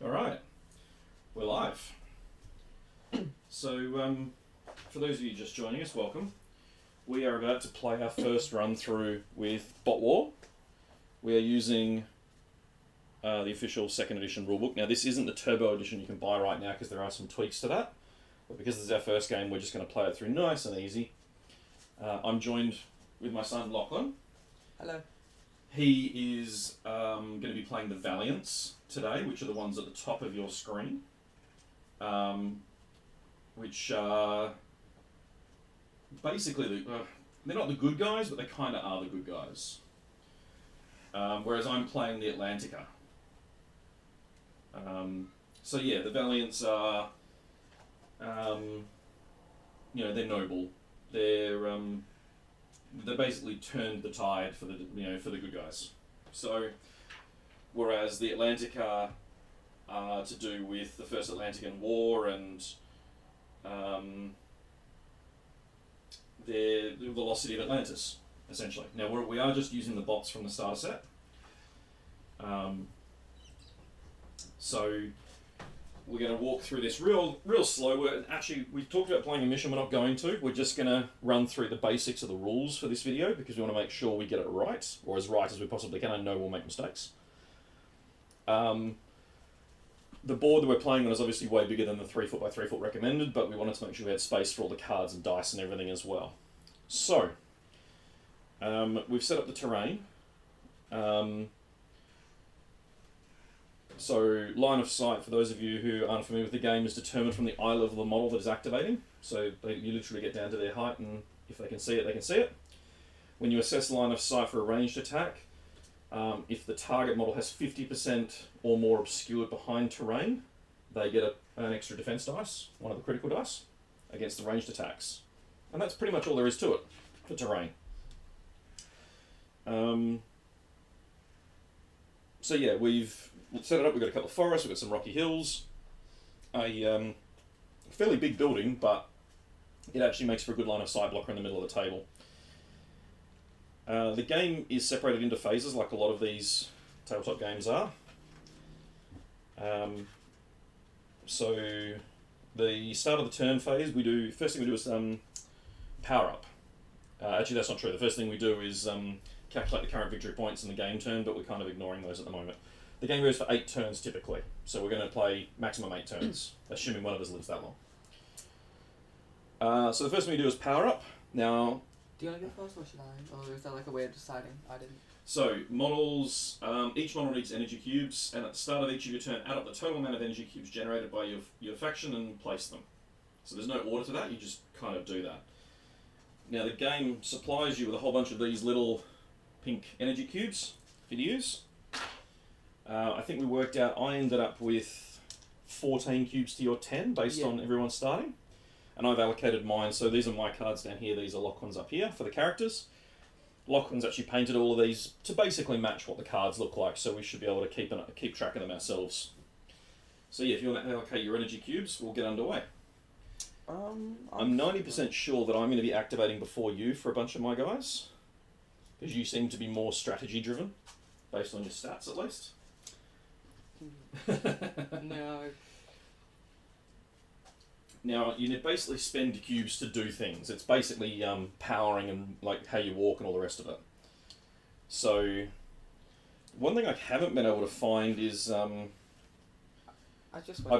All right, we're live. So, for those of you just joining us, welcome. We are about to play our first run through with Bot War. We are using the official second edition rulebook. Now, this isn't the turbo edition you can buy right now because there are some tweaks to that. But because this is our first game, we're just going to play it through nice and easy. I'm joined with my son Lachlan. Hello. He is going to be playing the Valiants today, which are the ones at the top of your screen. Which are basically, they're not the good guys, but they kind of are the good guys. Whereas I'm playing the Atlantica. So yeah, the Valiants are, they're noble. They basically turned the tide for the good guys. So, whereas the Atlantica are to do with the First Atlantican War and the velocity of Atlantis, essentially. Now we are just using the bots from the starter set. So we're going to walk through this real slow. We've talked about playing a mission. We're not going to. We're just going to run through the basics of the rules for this video because we want to make sure we get it right, or as right as we possibly can. I know we'll make mistakes. The board that we're playing on is obviously way bigger than the 3 foot by 3 foot recommended, but we wanted to make sure we had space for all the cards and dice and everything as well. So, we've set up the terrain. So, line of sight, for those of you who aren't familiar with the game, is determined from the eye level of the model that is activating. So, you literally get down to their height, and if they can see it, they can see it. When you assess line of sight for a ranged attack, if the target model has 50% or more obscured behind terrain, they get an extra defense dice, one of the critical dice, against the ranged attacks. And that's pretty much all there is to it for terrain. So yeah, we've set it up. We've got a couple of forests, we've got some rocky hills, a fairly big building, but it actually makes for a good line of sight blocker in the middle of the table. The game is separated into phases like a lot of these tabletop games are. So the start of the turn phase, first thing we do is power up. Actually, that's not true. The first thing we do is calculate the current victory points in the game turn, but we're kind of ignoring those at the moment. The game goes for 8 turns typically, so we're going to play maximum 8 turns, assuming one of us lives that long. So the first thing we do is power up. Now, do you want to go first or should I? Or is that like a way of deciding? I didn't. So, models, each model needs energy cubes, and at the start of each of your turn, add up the total amount of energy cubes generated by your faction and place them. So there's no order to that, you just kind of do that. Now the game supplies you with a whole bunch of these little pink energy cubes for you to use. I think we worked out, I ended up with 14 cubes to your 10 based on everyone starting. And I've allocated mine, so these are my cards down here, these are Lachlan's up here for the characters. Lachlan's actually painted all of these to basically match what the cards look like, so we should be able to keep track of them ourselves. So yeah, if you want to allocate your energy cubes, we'll get underway. I'm 90% sure that I'm going to be activating before you for a bunch of my guys, because you seem to be more strategy driven, based on your stats at least. No. Now, you basically spend cubes to do things. It's basically powering and like how you walk and all the rest of it. So, one thing I haven't been able to find is, I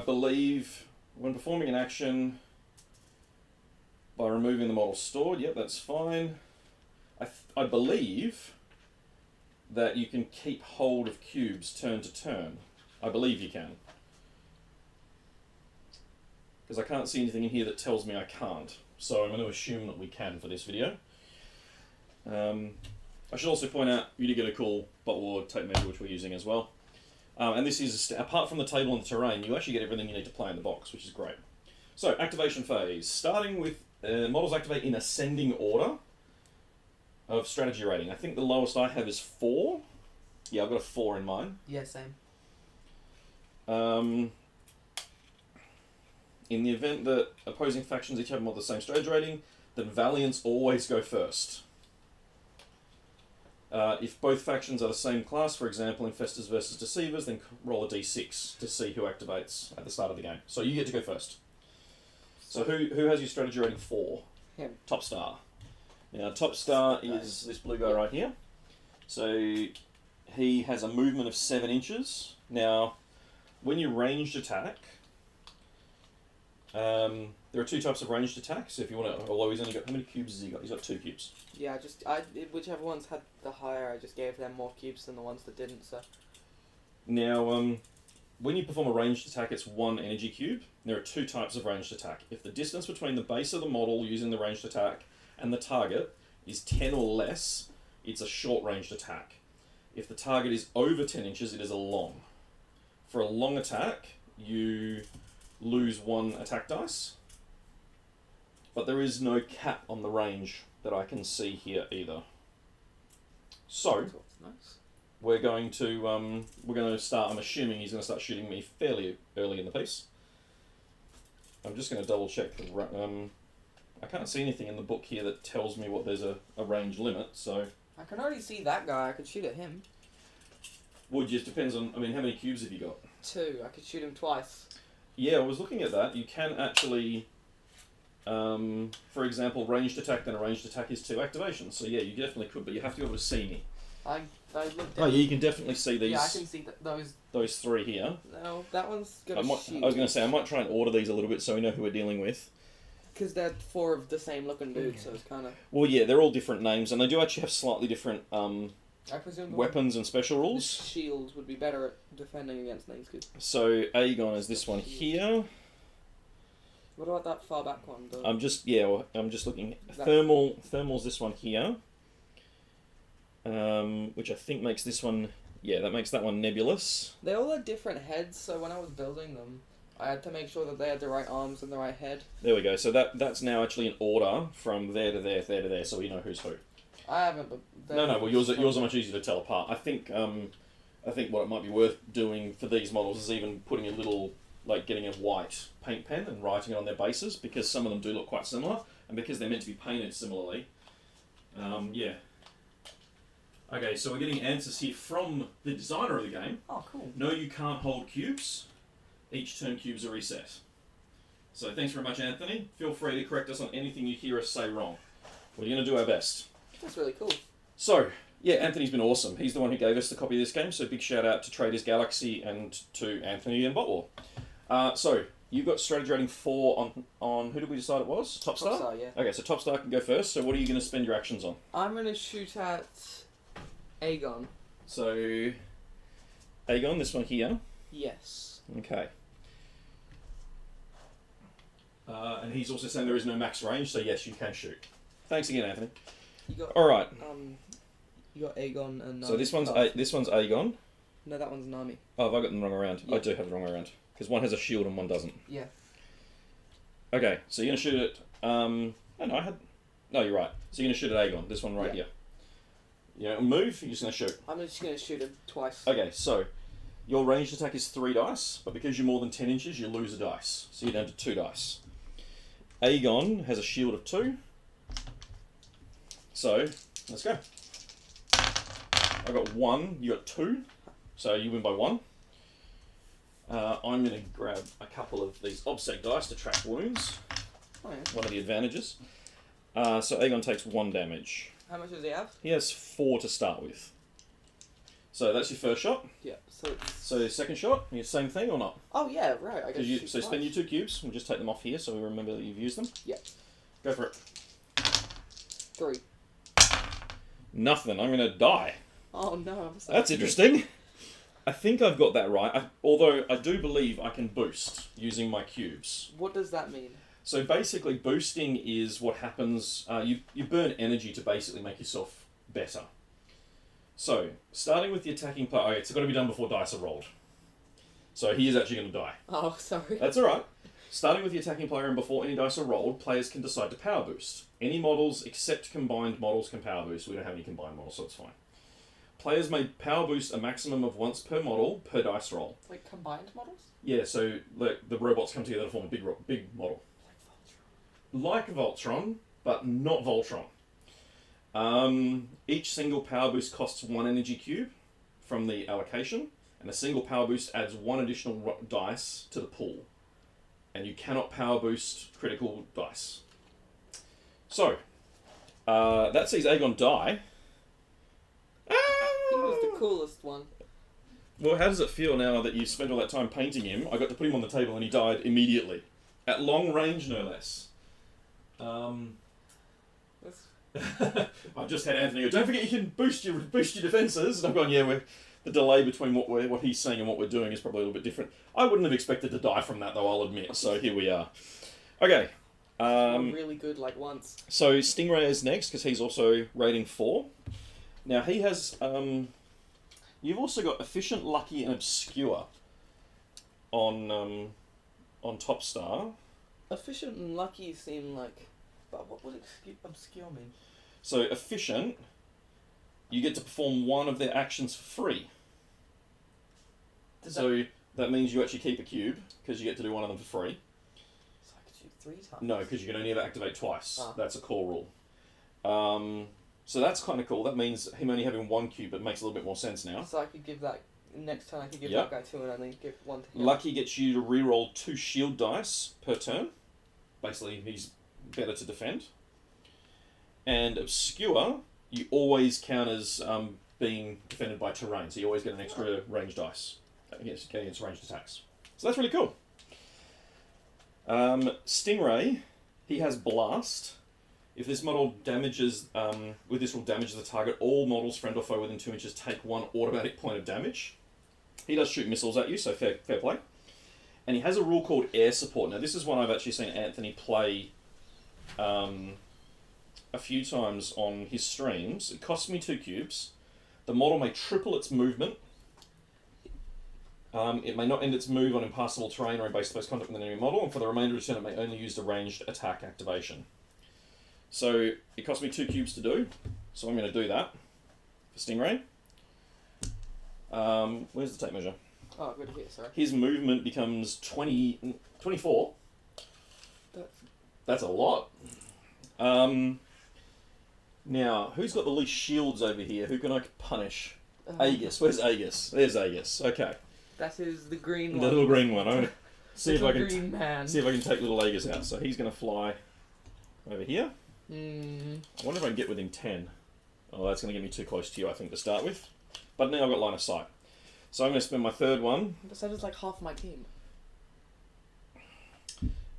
believe, when performing an action by removing the model stored, yep, that's fine. I believe that you can keep hold of cubes turn to turn. I believe you can. Because I can't see anything in here that tells me I can't. So I'm going to assume that we can for this video. I should also point out, you did get a cool bot war tape measure which we're using as well. And this is, apart from the table and the terrain, you actually get everything you need to play in the box, which is great. So, activation phase. Starting with models activate in ascending order of strategy rating. I think the lowest I have is 4. Yeah, I've got a 4 in mine. Yeah, same. In the event that opposing factions each have more of the same strategy rating, then Valiants always go first. If both factions are the same class, for example, Infestors versus Deceivers, then roll a d6 to see who activates at the start of the game. So you get to go first. So who has your strategy rating 4? Him. Top Star. Now, Top Star is this blue guy right here. So he has a movement of 7 inches. Now, when you ranged attack, there are 2 types of ranged attacks. So if you want to, although he's only got, how many cubes has he got? He's got 2 cubes. Yeah, whichever ones had the higher, I just gave them more cubes than the ones that didn't. So. Now, when you perform a ranged attack, it's 1 energy cube. There are 2 types of ranged attack. If the distance between the base of the model using the ranged attack and the target is 10 or less, it's a short ranged attack. If the target is over 10 inches, it is a long. For a long attack, you lose 1 attack dice. But there is no cap on the range that I can see here either. So, Nice. we're going to start, I'm assuming he's going to start shooting me fairly early in the piece. I'm just going to double check. I can't see anything in the book here that tells me what there's a range limit, so... I can already see that guy. I could shoot at him. Well, it just depends on, I mean, how many cubes have you got? 2. I could shoot him twice. Yeah, I was looking at that. You can actually, for example, ranged attack, then a ranged attack is 2 activations. So yeah, you definitely could, but you have to be able to see me. I looked at... Oh yeah, you can definitely see these. Yeah, I can see those... Those 3 here. No, that one's got I to was shoot. going to say, I might try and order these a little bit so we know who we're dealing with. Because they're 4 of the same looking dude, so it's kind of... Well, yeah, they're all different names, and they do actually have slightly different I presume weapons and special the rules. shields would be better at defending against things. Cause... So Aegon is this one here. What about that far back one? I'm just looking. That... Thermal's this one here. Which I think makes this one... Yeah, that makes that one nebulous. They all had different heads, so when I was building them, I had to make sure that they had the right arms and the right head. There we go. So that's now actually in order from there to there, there to there, so we know who's who. I haven't, but... No, well, yours are much easier to tell apart. I think what it might be worth doing for these models is even putting a little, like getting a white paint pen and writing it on their bases, because some of them do look quite similar, and because they're meant to be painted similarly. Yeah. Okay, so we're getting answers here from the designer of the game. Oh, cool. No, you can't hold cubes. Each turn cubes are reset. So thanks very much, Anthony. Feel free to correct us on anything you hear us say wrong. We're going to do our best. That's really cool. So, yeah, Anthony's been awesome. He's the one who gave us the copy of this game, so big shout out to Traders Galaxy and to Anthony and Botwar. So, you've got strategy rating 4 on who did we decide it was? Top Star? Top Star, yeah. Okay, so Top Star can go first. So what are you going to spend your actions on? I'm going to shoot at Aegon. So, Aegon, this one here. Yes. Okay. And he's also saying there is no max range, so yes, you can shoot. Thanks again, Anthony. You got... All right. You got Aegon and... So this one's Aegon. No, that one's Nami. Oh, have I got them wrong around? Yeah. I do have the wrong way around. Because one has a shield and one doesn't. Yeah. Okay, so you're going to shoot at... No, you're right. So you're going to shoot at Aegon, this one right here. You know, move, you're just going to shoot. I'm just going to shoot him twice. Okay, so your ranged attack is 3 dice, but because you're more than 10 inches, you lose a dice. So you're down to 2 dice. Aegon has a shield of 2. So, let's go. I got 1, you got 2. So you win by 1. I'm going to grab a couple of these obsec dice to track wounds. Oh, yeah. One of the advantages. So Aegon takes 1 damage. How much does he have? He has 4 to start with. So that's your first shot. Yeah. So second shot, you same thing or not? Oh yeah, right. I guess. So spend your 2 cubes. We'll just take them off here so we remember that you've used them. Yeah. Go for it. 3. Nothing. I'm going to die. Oh no. I'm sorry. That's interesting. I think I've got that right. Although I do believe I can boost using my cubes. What does that mean? So basically, boosting is what happens. You burn energy to basically make yourself better. So, starting with the attacking player... Okay, it's got to be done before dice are rolled. So he is actually going to die. Oh, sorry. That's alright. Starting with the attacking player and before any dice are rolled, players can decide to power boost. Any models except combined models can power boost. We don't have any combined models, so it's fine. Players may power boost a maximum of once per model per dice roll. Like combined models? Yeah, so the robots come together to form a big model. Like Voltron. Like Voltron, but not Voltron. Each single power boost costs 1 energy cube from the allocation, and a single power boost adds 1 additional dice to the pool. And you cannot power boost critical dice. So, that sees Aegon die. He was the coolest one. Well, how does it feel now that you spent all that time painting him? I got to put him on the table and he died immediately. At long range, no less. I've just had Anthony go, don't forget you can boost your defences. And I've gone, yeah, the delay between what he's saying and what we're doing is probably a little bit different. I wouldn't have expected to die from that, though, I'll admit. So here we are. Okay. I'm really good, like, once. So Stingray is next, because he's also rating 4. Now, he has... you've also got Efficient, Lucky, and Obscure on Top Star. Efficient and lucky seem like... But what would obscure mean? So Efficient, you get to perform one of their actions for free. That means you actually keep a cube, because you get to do one of them for free. So I could shoot 3 times? No, because you can only ever activate twice. Ah. That's a core rule. So that's kind of cool. That means him only having 1 cube, it makes a little bit more sense now. So I could give that... Next turn I could give Yep. that guy 2 and then give 1 to him. Lucky gets you to reroll 2 shield dice per turn. Basically, he's better to defend. And Obscure, you always count as being defended by terrain, so you always get an extra range dice against ranged attacks. So that's really cool. Stingray, he has Blast. If this model damages, with this will damage the target, all models, friend or foe, within 2 inches take 1 automatic point of damage. He does shoot missiles at you, so fair play. And he has a rule called Air Support. Now, this is one I've actually seen Anthony play a few times on his streams. It costs me 2 cubes. The model may triple its movement. It may not end its move on impassable terrain or in base-to-base contact with an enemy model, and for the remainder of the turn, it may only use the ranged attack activation. So, it cost me 2 cubes to do, so I'm going to do that for Stingray. Where's the tape measure? Oh, good here, sorry. His movement becomes 24. That's a lot. Now, who's got the least shields over here? Who can I punish? Aegis. Where's Aegis? There's Aegis. Okay. That is the green one. The little green one. I'm gonna see if I can green man. see if I can take little Aegis out. So he's gonna fly over here. Mm. I wonder if I can get within 10. Oh, that's gonna get me too close to you, I think, to start with. But now I've got line of sight. So I'm gonna spend my third one. That is like half my team.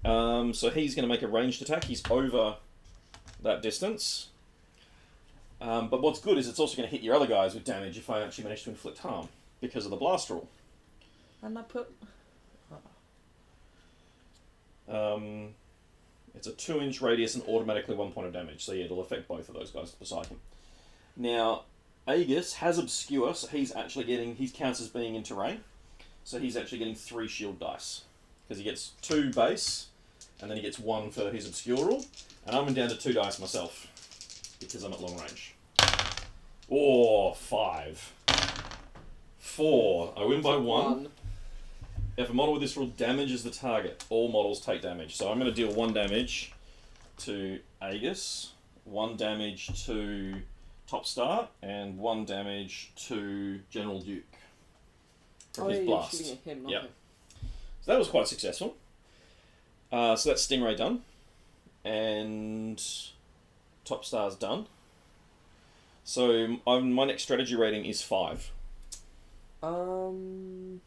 So he's gonna make a ranged attack. He's over that distance. But what's good is it's also going to hit your other guys with damage if I actually manage to inflict harm, because of the blast rule. And I put... It's a 2-inch radius and automatically 1 point of damage, so yeah, it'll affect both of those guys beside him. Now, Aegis has Obscure, so he's actually getting... He counts as being in terrain, so he's actually getting 3 shield dice. Because he gets 2 base, and then he gets 1 for his Obscure rule, and I'm down to 2 dice myself, because I'm at long range. Or 5. 4. I win by 1. If a model with this rule damages the target, all models take damage. So I'm going to deal 1 damage to Aegis, 1 damage to Top Star, and 1 damage to General Duke from his blast. You're shooting at him, Yeah. So that was quite successful. So that's Stingray done. And Top Star's done. So my next strategy rating is 5. 5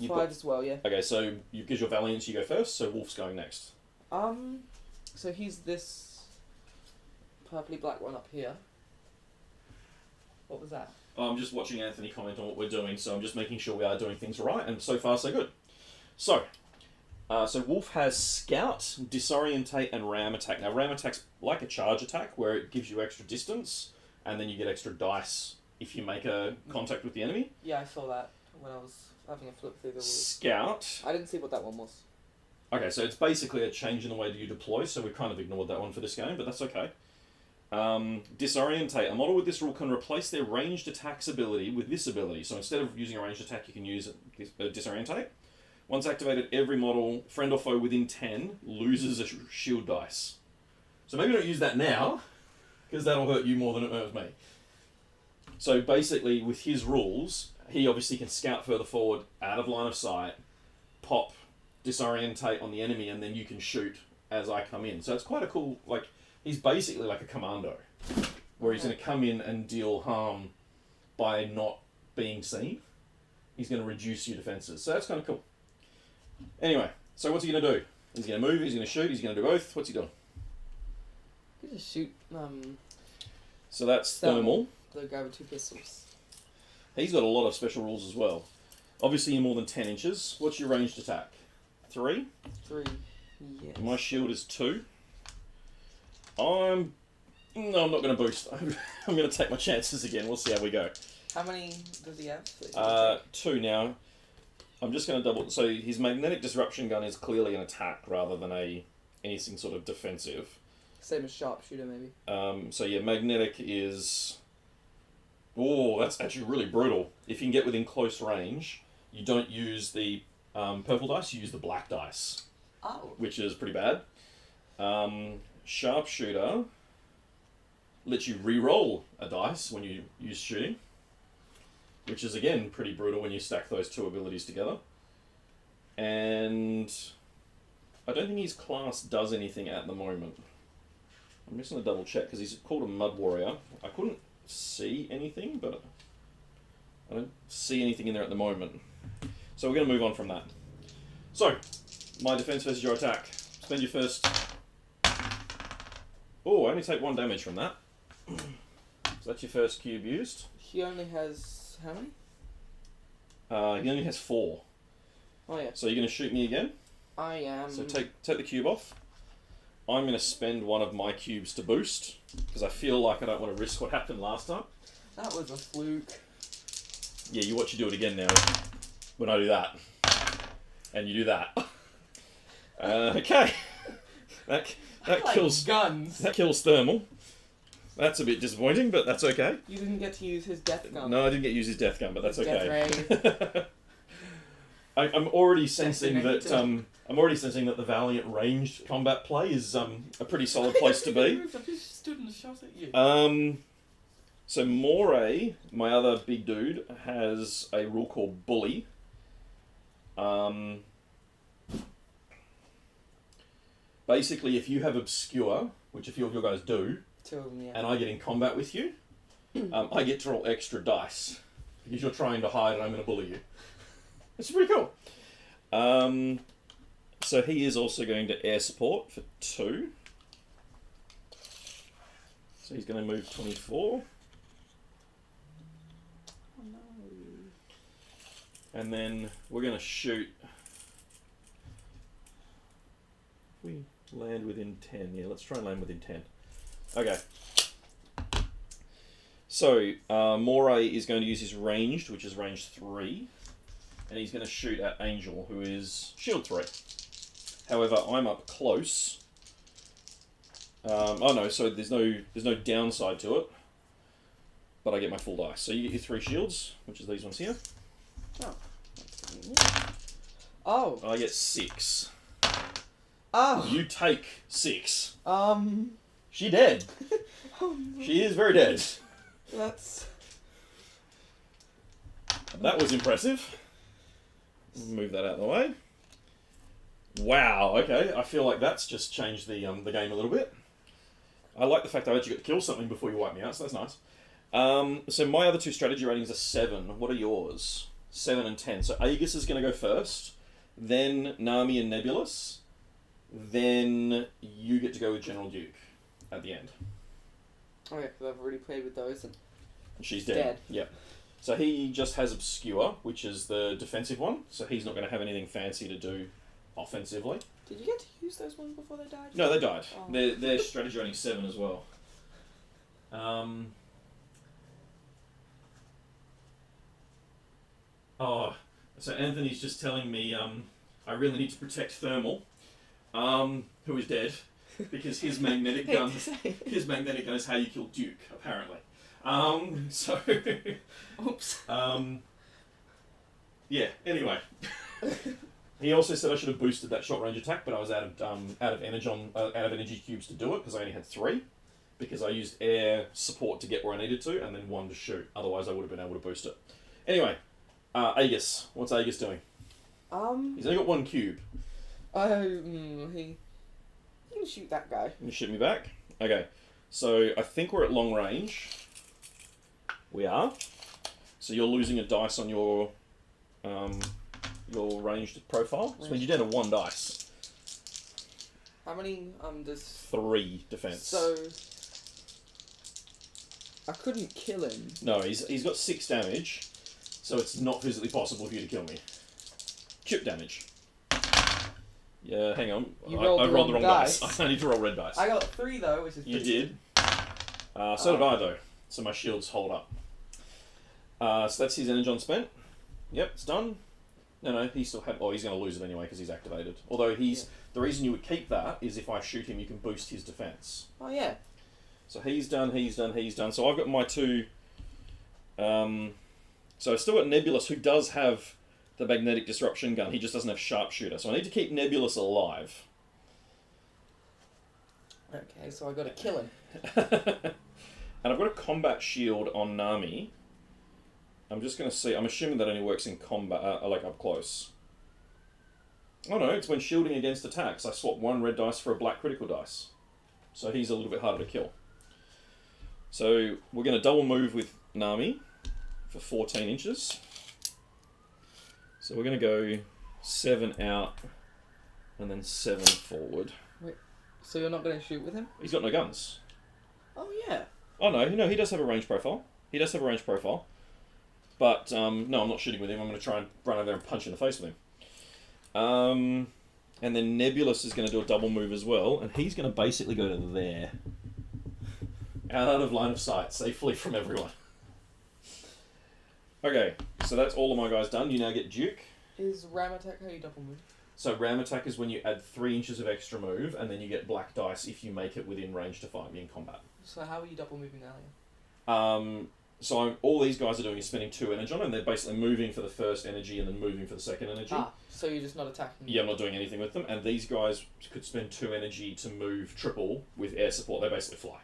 got- as well, yeah. Okay, so because you're Valiant, you go first, so Wolf's going next. So he's this purpley black one up here. What was that? I'm just watching Anthony comment on what we're doing, so I'm just making sure we are doing things right, and so far so good. So Wolf has Scout, Disorientate, and Ram Attack. Now Ram Attack's like a charge attack, where it gives you extra distance, and then you get extra dice if you make a contact with the enemy. Yeah, I saw that when I was having a flip through the rules. Scout. I didn't see what that one was. Okay, so it's basically a change in the way that you deploy, so we kind of ignored that one for this game, but that's okay. Disorientate. A model with this rule can replace their ranged attacks ability with this ability. So instead of using a ranged attack, you can use Disorientate. Once activated, every model, friend or foe within 10, loses a shield dice. So maybe don't use that now, because that'll hurt you more than it hurts me. So basically, with his rules, he obviously can scout further forward, out of line of sight, pop, disorientate on the enemy, and then you can shoot as I come in. So it's quite a cool, like, he's basically like a commando, where he's going to come in and deal harm by not being seen. He's going to reduce your defenses. So that's kind of cool. Anyway, so what's he going to do? He's going to move, he's going to shoot, he's going to do both. What's he doing? You just shoot So that's thermal. the guy with 2 pistols. He's got a lot of special rules as well. Obviously, you're more than 10 inches. What's your ranged attack? 3? 3. Yes. My shield is 2. No, I'm not going to boost. I'm going to take my chances again. We'll see how we go. How many does he have? 2 now. I'm just going to double... So his magnetic disruption gun is clearly an attack rather than anything sort of defensive. Same as sharpshooter, maybe. So yeah, magnetic is... Oh, that's actually really brutal. If you can get within close range, you don't use the purple dice, you use the black dice. Oh. Which is pretty bad. Sharpshooter lets you re-roll a dice when you use shooting, which is again pretty brutal when you stack those 2 abilities together. And I don't think his class does anything at the moment. I'm just going to double check because he's called a Mud Warrior. I couldn't see anything, but I don't see anything in there at the moment. So we're going to move on from that. So, my defense versus your attack. Spend your first... Oh, I only take 1 damage from that. So that's your first cube used. He only has... how many? He only has 4. Oh yeah. So you're going to shoot me again? I am... So take the cube off. I'm going to spend 1 of my cubes to boost, because I feel like I don't want to risk what happened last time. That was a fluke. Yeah, you watch you do it again now, when I do that. And you do that. Okay. That kills... guns. That kills thermal. That's a bit disappointing, but that's okay. You didn't get to use his death gun. No, I didn't get to use his death gun, but that's okay. Death ray. I'm already sensing that the Valiant ranged combat play is a pretty solid place to be. I just stood and shot at you. So Moray, my other big dude, has a rule called Bully. Basically, if you have Obscure, which a few of your guys do, 2 of them, yeah. and I get in combat with you, I get to roll extra dice. Because you're trying to hide and I'm going to bully you. It's pretty cool. So he is also going to air support for 2. So he's going to move 24. Oh no. And then we're going to shoot. We land within 10. Yeah, let's try and land within 10. Okay. So, Moray is going to use his ranged, which is range 3. And he's going to shoot at Angel, who is shield 3. However, I'm up close. Oh no, so there's no downside to it. But I get my full dice. So you get your 3 shields, which is these ones here. Oh. Oh. I get 6. Oh. You take 6. She dead. Oh, no. She is very dead. That's... That was impressive. Move that out of the way. Wow, okay. I feel like that's just changed the game a little bit. I like the fact I actually got to kill something before you wipe me out, so that's nice. So my other 2 strategy ratings are 7. What are yours? 7 and 10. So Aegis is going to go first, then Nami and Nebulous, then you get to go with General Duke at the end. Okay, because I've already played with those and... She's dead. Yep. So he just has Obscure, which is the defensive one, so he's not going to have anything fancy to do offensively. Did you get to use those ones before they died? No, they died. Oh. They're strategy rating 7 as well. Oh, so Anthony's just telling me I really need to protect Thermal, who is dead, because his magnetic gun is how you kill Duke, apparently. So, oops. Yeah. Anyway, he also said I should have boosted that short range attack, but I was out of energy cubes to do it because I only had 3. because I used air support to get where I needed to, and then 1 to shoot. Otherwise, I would have been able to boost it. Anyway, Aegis. What's Aegis doing? He's only got 1 cube. He can shoot that guy. Can you shoot me back? Okay. So I think we're at long range. We are. So you're losing a dice on your ranged profile. So you're down to 1 dice. How many? There's 3 defense. So I couldn't kill him. No, he's got 6 damage, so it's not physically possible for you to kill me. Chip damage. Yeah, hang on. You I rolled rolled the the wrong wrong dice. dice. I need to roll red dice. I got 3 though, which is You pretty did. So did I though. So my shields hold up. So that's his energon spent. Yep, it's done. No, he still had. Oh, he's going to lose it anyway because he's activated. Although the reason you would keep that is if I shoot him, you can boost his defense. Oh yeah. So he's done. So I've got my 2. So I've still got Nebulous, who does have the magnetic disruption gun. He just doesn't have sharpshooter. So I need to keep Nebulous alive. Okay, so I got to kill him. And I've got a combat shield on Nami. I'm just going to see. I'm assuming that only works in combat, like up close. Oh no, it's when shielding against attacks. I swap 1 red dice for a black critical dice. So he's a little bit harder to kill. So we're going to double move with Nami for 14 inches. So we're going to go 7 out and then 7 forward. Wait, so you're not going to shoot with him? He's got no guns. Oh yeah. Oh no, he does have a range profile. But, no, I'm not shooting with him. I'm going to try and run over there and punch in the face with him. And then Nebulous is going to do a double move as well, and he's going to basically go to there. Out of line of sight, safely from everyone. Okay, so that's all of my guys done. You now get Duke. Is ram attack how you double move? So ram attack is when you add 3 inches of extra move, and then you get black dice if you make it within range to fight me in combat. So how are you double moving earlier? So all these guys are doing is spending 2 energy on, and they're basically moving for the first energy and then moving for the second energy. So you're just not attacking? Yeah, I'm not doing anything with them. And these guys could spend 2 energy to move triple with air support. They basically fly.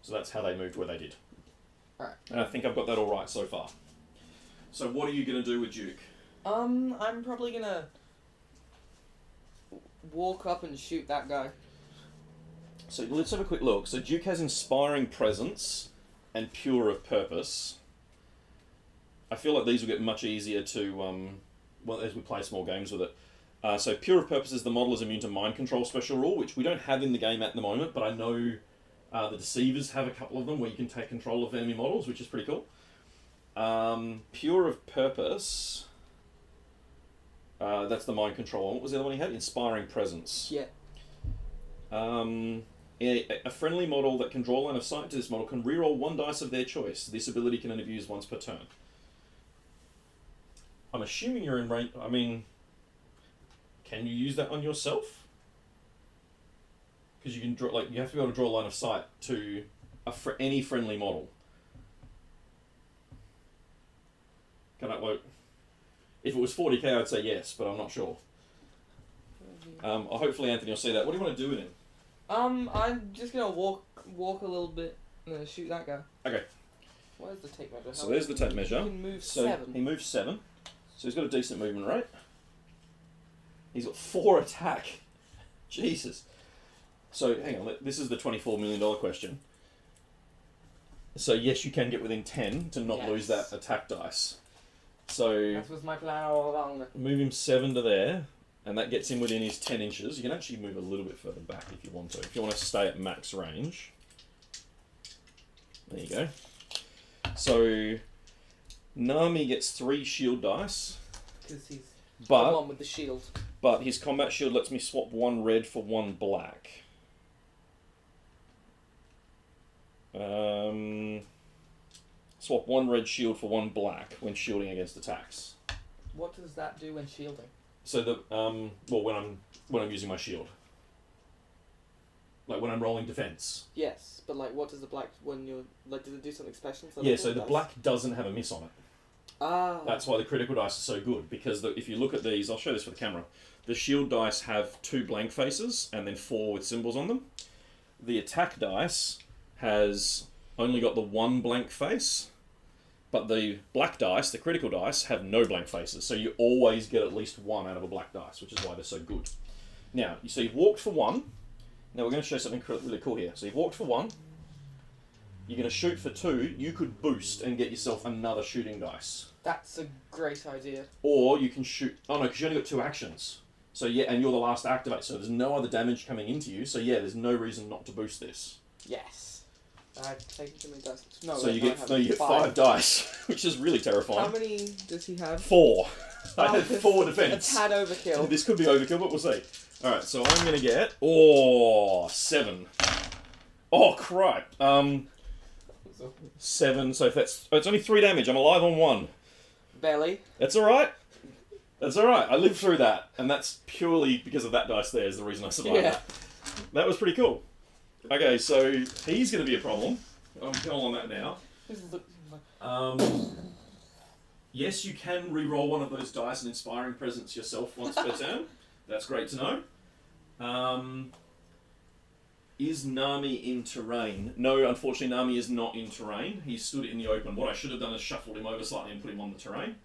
So that's how they moved where they did. Alright. And I think I've got that all right so far. So what are you going to do with Duke? I'm probably going to walk up and shoot that guy. So let's have a quick look. So Duke has Inspiring Presence and Pure of Purpose. I feel like these will get much easier to, well, as we play small games with it. So Pure of Purpose is the model is immune to mind control special rule, which we don't have in the game at the moment, but I know the Deceivers have a couple of them where you can take control of enemy models, which is pretty cool. Pure of Purpose, that's the mind control one. What was the other one he had? Inspiring Presence. Yeah. A friendly model that can draw line of sight to this model can reroll 1 dice of their choice. This ability can only be used once per turn. I'm assuming you're in range. I mean, can you use that on yourself? Because you can draw, you have to be able to draw a line of sight to any friendly model. Can I? Well, if it was 40k, I'd say yes, but I'm not sure. Hopefully, Anthony will see that. What do you want to do with him? I'm just gonna walk a little bit and then shoot that guy. Okay. Where's the tape measure? So there's the tape measure. He can move so 7. He moves 7. So he's got a decent movement rate. He's got 4 attack. Jesus. So hang on, this is the $24 million question. So yes, you can get within 10 to not lose that attack dice. So that was my plan all along. Move him 7 to there. And that gets him within his 10 inches. You can actually move a little bit further back if you want to. If you want to stay at max range. There you go. So, Nami gets 3 shield dice. Because he's the one with the shield. But his combat shield lets me swap 1 red for 1 black. Swap 1 red shield for 1 black when shielding against attacks. What does that do when shielding? So well, when I'm using my shield, like when I'm rolling defense. Yes, but what does the black when you're does it do something special? Yeah, so the black doesn't have a miss on it. Ah. That's why the critical dice are so good, because if you look at these, I'll show this for the camera. The shield dice have 2 blank faces and then 4 with symbols on them. The attack dice has only got the one blank face, but the black dice, the critical dice, have no blank faces. So you always get at least one out of a black dice, which is why they're so good. Now, so you've walked for one. Now we're going to show something really cool here. So you've walked for one. You're going to shoot for two. You could boost and get yourself another shooting dice. That's a great idea. Or you can shoot... Oh no, because you only got 2 actions. So yeah, and you're the last to activate, so there's no other damage coming into you. So yeah, there's no reason not to boost this. Yes. I've taken too many dice. No, so you get 5 dice, which is really terrifying. How many does he have? 4. I had 4 defense. A tad overkill. This could be overkill, but we'll see. Alright, so I'm going to get... 7. Oh, crap. 7, so if that's... Oh, it's only 3 damage. I'm alive on 1. Belly. That's alright. That's alright. I lived through that, and that's purely because of that dice there is the reason I survived that. That was pretty cool. Okay, so he's going to be a problem. I'm calling on that now. Yes, you can re-roll one of those dice and Inspiring Presence yourself once per turn. That's great to know. Is Nami in terrain? No, unfortunately, Nami is not in terrain. He stood in the open. What I should have done is shuffled him over slightly and put him on the terrain.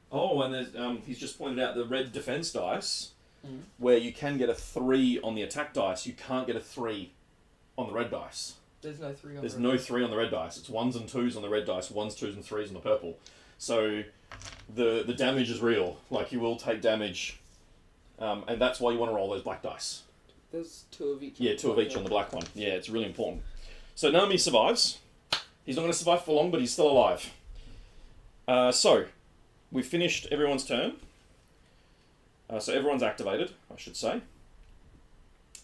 Oh, and there's, he's just pointed out the red defense dice, where you can get a 3 on the attack dice. You can't get a 3 on the red dice. There's no 3 on There's the no red 3 on the red dice. It's 1s and 2s on the red dice, 1s, 2s and 3s on the purple. So the damage is real. Like, you will take damage. And that's why you want to roll those black dice. There's 2 of each. Yeah, 2 of each on the black one. Yeah, it's really important. So Nami survives. He's not going to survive for long, but he's still alive. So, we've finished everyone's turn. So everyone's activated, I should say.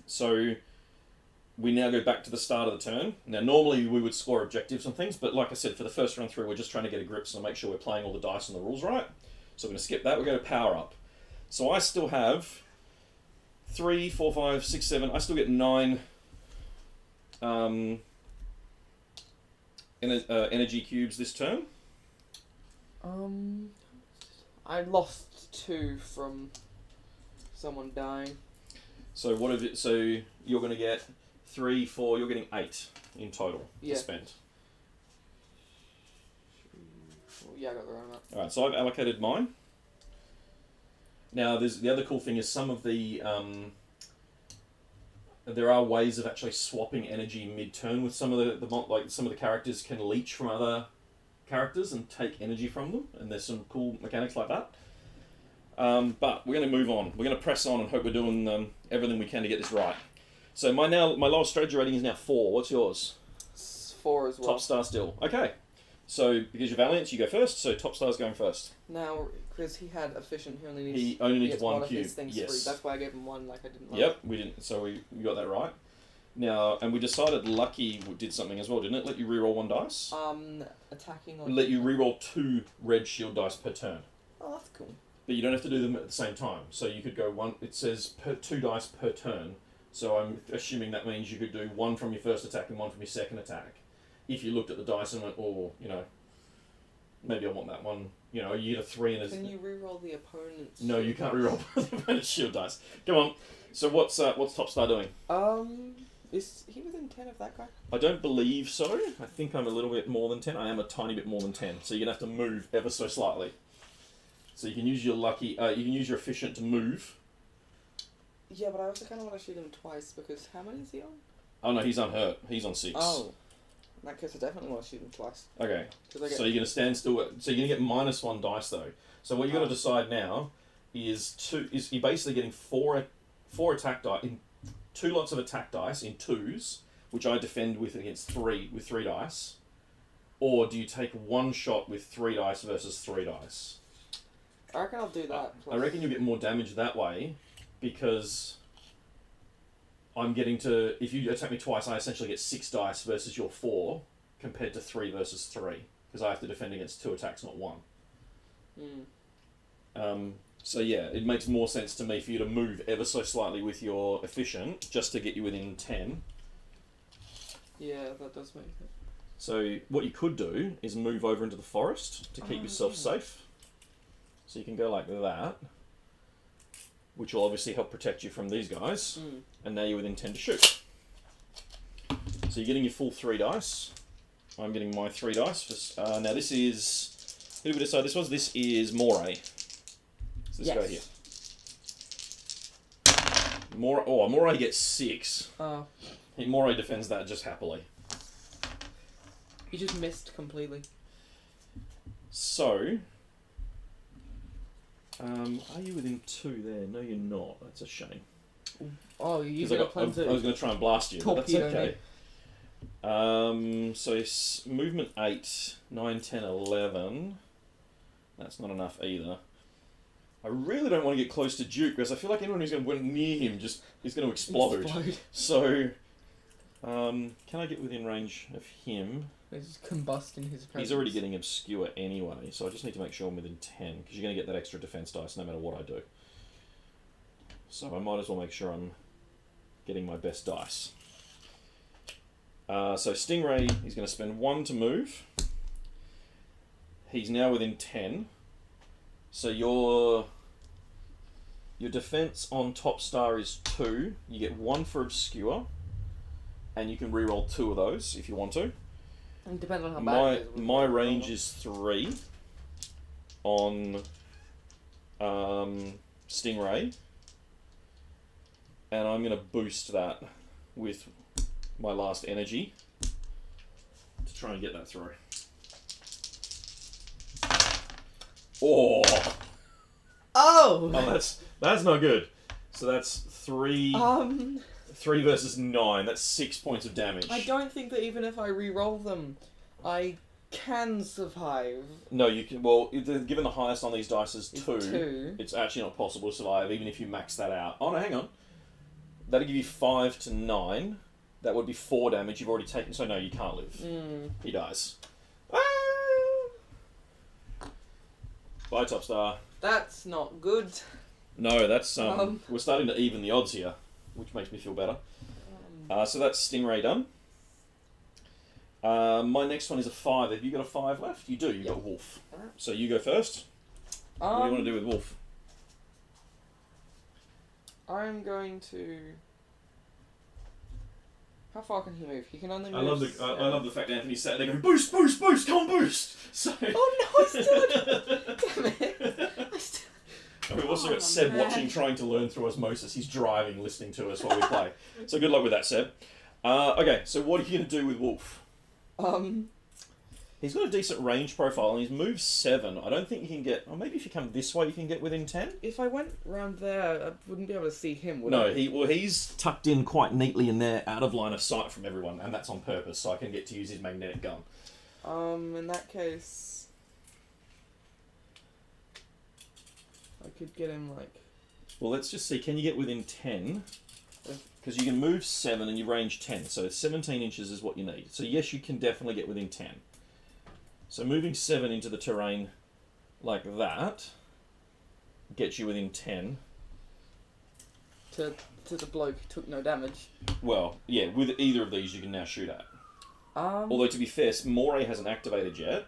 So we now go back to the start of the turn. Now normally we would score objectives and things, but like I said, for the first run through we're just trying to get a grip, so make sure we're playing all the dice and the rules right. So we're going to skip that, we're going to power up. So I still have 3, 4, 5, 6, 7, I still get 9 energy cubes this turn. I lost 2 from someone dying. So what have it? So you're going to get 3, 4. You're getting 8 in total to spend. Yeah, I got the right amount. All right. So I've allocated mine. Now, there's the other cool thing is some of the there are ways of actually swapping energy mid-turn with some of some of the characters can leech from other characters and take energy from them, and there's some cool mechanics like that. But we're going to move on. We're going to press on and hope we're doing everything we can to get this right. So my lowest strategy rating is now 4. What's yours? It's 4 as well. Top star still. Okay. So because you're Valiant, you go first. So top star's going first. Now, because he had efficient, he only needs 1 cube. Yes. That's why I gave him 1. Like I didn't. Like. Yep, we didn't. So we got that right. Now, and we decided Lucky did something as well, didn't it? Let you reroll 1 dice. Attacking. Let you reroll 2 red shield dice per turn. Oh, that's cool. But you don't have to do them at the same time. So you could go 1. It says 2 dice per turn. So I'm assuming that means you could do 1 from your first attack and 1 from your second attack. If you looked at the dice and went, oh, maybe I want that one. You get a 3 and a... Can you reroll the opponent's... No, you can't reroll the opponent's shield dice. Come on. So what's Top Star doing? Is he within 10 of that guy? I don't believe so. I think I'm a little bit more than 10. I am a tiny bit more than 10. So you're going to have to move ever so slightly. So you can use your lucky... you can use your efficient to move. Yeah, but I also kind of want to shoot him twice, because how many is he on? Oh no, he's unhurt. He's on 6. Oh. In that case, I definitely want to shoot him twice. Okay. So you're going to stand still... So you're going to get -1 dice, though. So what you've got to decide now is you're basically getting 4 attack dice... 2 lots of attack dice in 2s, which I defend with against 3 with 3 dice, or do you take 1 shot with 3 dice versus 3 dice? I reckon I'll do that. I reckon you'll get more damage that way, because I'm getting to... If you attack me twice, I essentially get 6 dice versus your 4, compared to 3 versus 3, because I have to defend against 2 attacks, not 1. So yeah, it makes more sense to me for you to move ever so slightly with your efficient, just to get you within 10. Yeah, that does make sense. So what you could do is move over into the forest to keep yourself safe. So you can go like that. which will obviously help protect you from these guys. And now you're within 10 to shoot. So you're getting your full 3 dice. I'm getting my 3 dice. Now this is... Who did we decide this was? This is Moray. So this guy here. Moray gets 6. Oh. Moray defends that just happily. You just missed completely. So... are you within 2 there? No, you're not. That's a shame. Oh, you got a plan to... I was going to try and blast you, but that's okay. Me. So movement 8, 9, 10, 11. That's not enough either. I really don't want to get close to Duke because I feel like anyone who's going to go near him is going to explode. So, can I get within range of him? He's combust in his presence. He's already getting obscure anyway, so I just need to make sure I'm within 10 because you're going to get that extra defense dice no matter what I do. So I might as well make sure I'm getting my best dice. So Stingray, he's going to spend 1 to move. He's now within 10. So your defense on top star is 2. You get 1 for obscure, and you can reroll 2 of those if you want to. And depending on how bad it is. My range is 3 on Stingray, and I'm going to boost that with my last energy to try and get that through. Oh, that's not good. So that's 3 versus 9. That's 6 points of damage. I don't think that even if I re-roll them, I can survive. No, you can. Well, given the highest on these dice is 2, it's actually not possible to survive, even if you max that out. Oh no, hang on. That'll give you 5 to 9. That would be 4 damage you've already taken. So no, you can't live. He dies. Bye, Top Star. That's not good. No, that's we're starting to even the odds here, which makes me feel better. So that's Stingray done. My next one is a 5. Have you got a 5 left? You do. You've got Wolf. So you go first. What do you want to do with Wolf? I'm going to... How far can he move? He can only move... I love the fact that Anthony's sat there going, boost, boost, boost, come on, boost! So... Oh no, I still... Damn it. We've also got Seb watching, trying to learn through osmosis. He's driving, listening to us while we play. So good luck with that, Seb. Okay, so what are you going to do with Wolf? He's got a decent range profile, and he's moved 7. I don't think you can get... Or maybe if you come this way, you can get within 10? If I went round there, I wouldn't be able to see him, would I? No, he's tucked in quite neatly in there, out of line of sight from everyone, and that's on purpose, so I can get to use his magnetic gun. In that case... I could get him, like... Well, let's just see. Can you get within 10? Because you can move 7 and you range 10, so 17 inches is what you need. So yes, you can definitely get within 10. So moving 7 into the terrain like that gets you within 10. To the bloke who took no damage. Well, yeah, with either of these you can now shoot at. Although to be fair, Moray hasn't activated yet.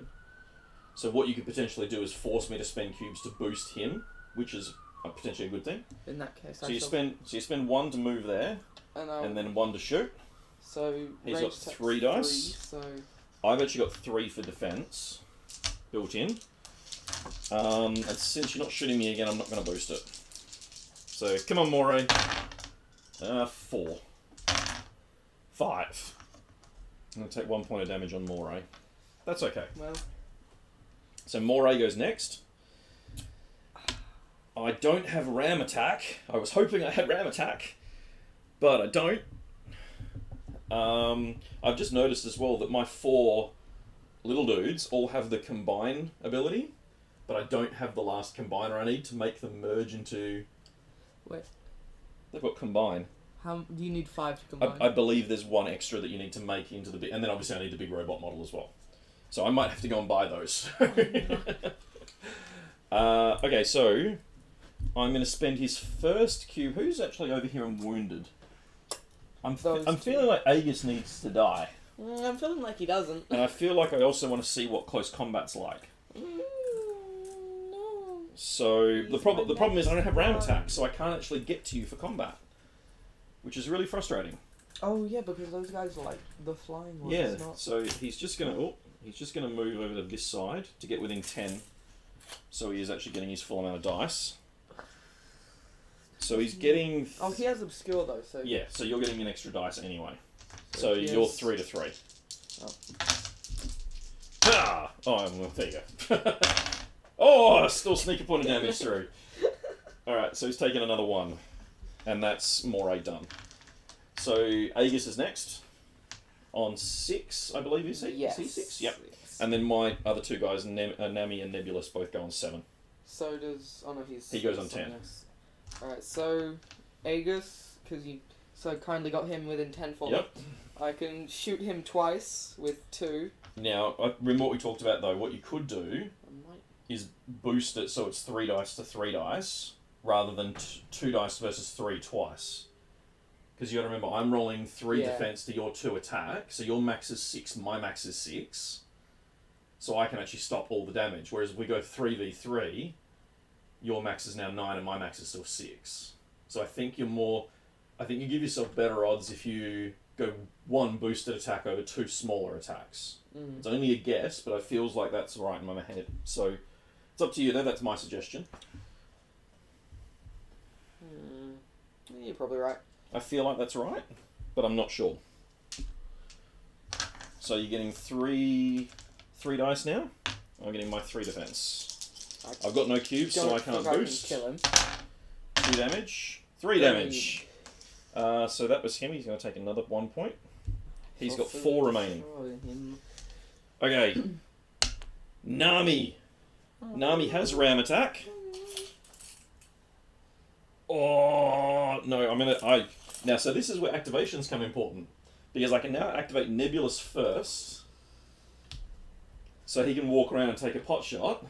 So what you could potentially do is force me to spend cubes to boost him, which is potentially a good thing. In that case, so you spend 1 to move there, and then 1 to shoot. So he's got 3 dice. So I've actually got 3 for defense built in. And since you're not shooting me again, I'm not going to boost it. So come on, Moray. 4, 5. I'm going to take 1 point of damage on Moray. That's okay. Well. So Moray goes next. I don't have ram attack. I was hoping I had ram attack, but I don't. I've just noticed as well that my 4 little dudes all have the combine ability, but I don't have the last combiner I need to make them merge into... Wait. They've got combine. How do you need 5 to combine? I believe there's 1 extra that you need to make into the big... And then obviously I need the big robot model as well. So I might have to go and buy those. Okay, so... I'm going to spend his first cube. Who's actually over here and wounded? I'm feeling like Aegis needs to die. I'm feeling like he doesn't. And I feel like I also want to see what close combat's like. No. So the He's problem is I don't have ram one. attack, so I can't actually get to you for combat, which is really frustrating. Oh yeah, because those guys are like the flying ones. Yeah. Not... So he's just gonna move over to this side to get within 10. So he is actually getting his full amount of dice. So he's getting. Oh, he has obscure though. So Yeah. So you're getting an extra dice anyway. So So he you're has- 3 to 3. Oh. Ah! Oh, well, there you go. Oh, still sneaker point of damage through. Alright, so he's taken another 1. And that's Moray done. So Aegis is next. On 6, I believe, is he? Yes. Is he 6? Yep. Yes. And then my other two guys, Nami and Nebulous, both go on 7. So does... Oh no, He goes on 10. Alright, so... Aegis, because you so kindly got him within 10 for me. Yep. I can shoot him twice with 2. Now, remember what we talked about though, what you could do I might... is boost it so it's 3 dice to 3 dice, rather than 2 dice versus 3 twice. Because you got to remember, I'm rolling 3 Yeah. defense to your 2 attack, so your max is 6, my max is 6. So I can actually stop all the damage. Whereas if we go 3v3, your max is now 9 and my max is still 6. So I think you give yourself better odds if you go 1 boosted attack over 2 smaller attacks. Mm. It's only a guess, but it feels like that's right in my head. So it's up to you though, that's my suggestion. You're probably right. I feel like that's right, but I'm not sure. So you're getting 3 dice now. I'm getting my 3 defense. I've got no cubes, so I can't boost. Kill him. 2 damage. 3 damage. So that was him. He's going to take another 1 point. He's got 4 remaining. Okay. Nami. Nami has ram attack. Oh no! Now. So this is where activations come important, because I can now activate Nebulous first, so he can walk around and take a pot shot,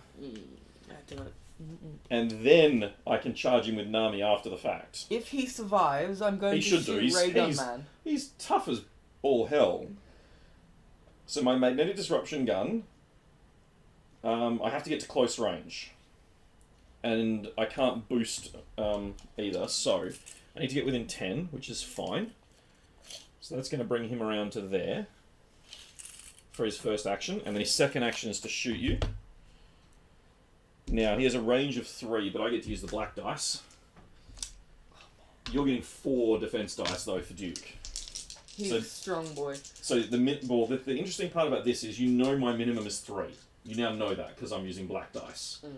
and then I can charge him with Nami after the fact. If he survives, I'm going He to should do. shoot Ray Gun Man. He's tough as all hell. So my magnetic disruption gun, I have to get to close range. And I can't boost either, so I need to get within 10, which is fine. So that's going to bring him around to there for his first action, and then his second action is to shoot you. Now, he has a range of 3, but I get to use the black dice. You're getting 4 defense dice, though, for Duke. He's a strong boy. So the interesting part about this is you know my minimum is 3. You now know that, because I'm using black dice. Mm.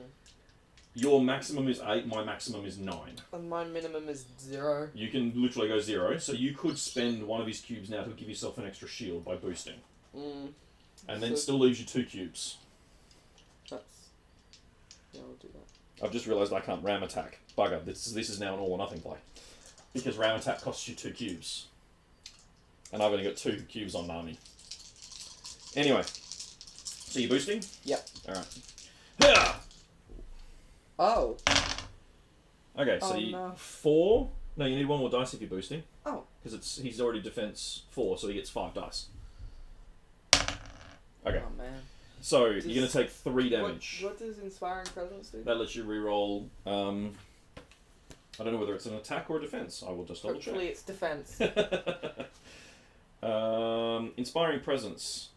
Your maximum is 8, my maximum is 9. And my minimum is 0. You can literally go 0, so you could spend one of his cubes now to give yourself an extra shield by boosting. Mm. And then So- it still leaves you 2 cubes. That's... Yeah, I'll do that. I've just realised I can't ram attack. Bugger, this is now an all or nothing play. Because ram attack costs you 2 cubes. And I've only got 2 cubes on Nami. Anyway. So you're boosting? Yep. Alright. Oh. Okay, so Oh, you... no. 4... No, you need 1 more dice if you're boosting. Oh. Because he's already defense 4, so he gets 5 dice. Okay. Oh, man. So, you're going to take 3 damage. What does Inspiring Presence do? That lets you reroll... I don't know whether it's an attack or a defense. I will just double check. Hopefully it's defense. Inspiring Presence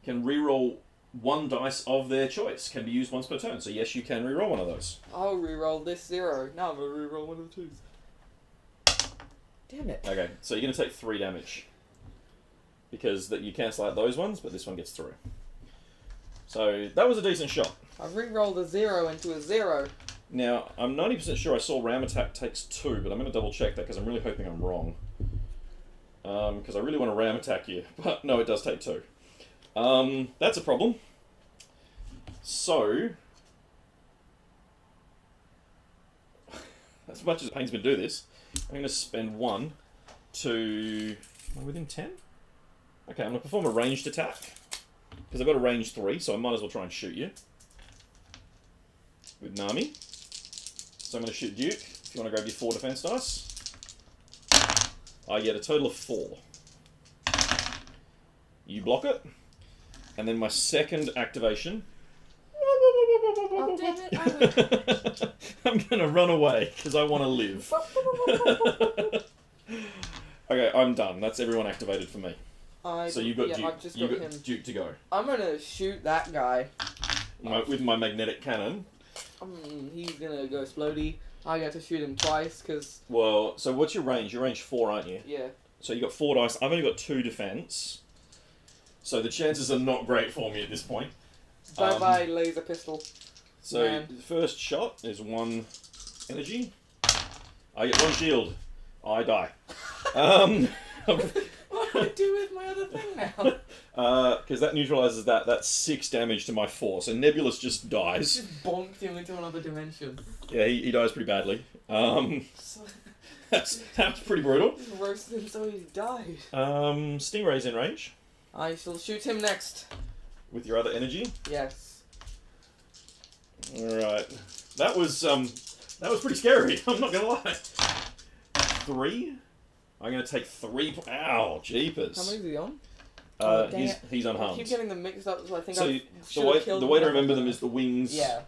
can reroll 1 dice of their choice. Can be used once per turn. So yes, you can reroll one of those. I'll reroll this 0. Now I'm going to reroll one of the 2s. Damn it. Okay, so you're going to take 3 damage. Because you cancel out those ones, but this one gets through. So that was a decent shot. I rerolled a 0 into a 0. Now, I'm 90% sure I saw ram attack takes 2, but I'm going to double check that because I'm really hoping I'm wrong. Because I really want to ram attack you. But no, it does take 2. That's a problem. So, as much as it pains me to do this, I'm going to spend 1 to... Am I within 10? Okay, I'm going to perform a ranged attack. Because I've got a range 3, so I might as well try and shoot you. With Nami. So I'm going to shoot Duke. If you want to grab your 4 defense dice. I get a total of 4. You block it. And then my second activation. Oh, damn it. I'm gonna run away because I want to live. Okay, I'm done. That's everyone activated for me. So you've got Duke. You've got him. Duke to go. I'm gonna shoot that guy. With my magnetic cannon. He's gonna go explodey. I get to shoot him twice because. Well, so what's your range? You're range 4, aren't you? Yeah. So you got 4 dice. I've only got 2 defense. So the chances are not great for me at this point. Bye bye, laser pistol. So the first shot is 1 energy. I get 1 shield. I die. What do I do with my other thing now? Because that neutralizes that. That's 6 damage to my 4. So Nebulous just dies. Just bonked him into another dimension. Yeah, he dies pretty badly. That's pretty brutal. Just roasted him so he died. Stingray's in range. I shall shoot him next. With your other energy? Yes. Alright. That was pretty scary, I'm not gonna lie. 3? I'm gonna take 3 ow, jeepers. How many is he on? He's unharmed. I keep getting them mixed up, so I think the way to remember them is the wings. Yeah.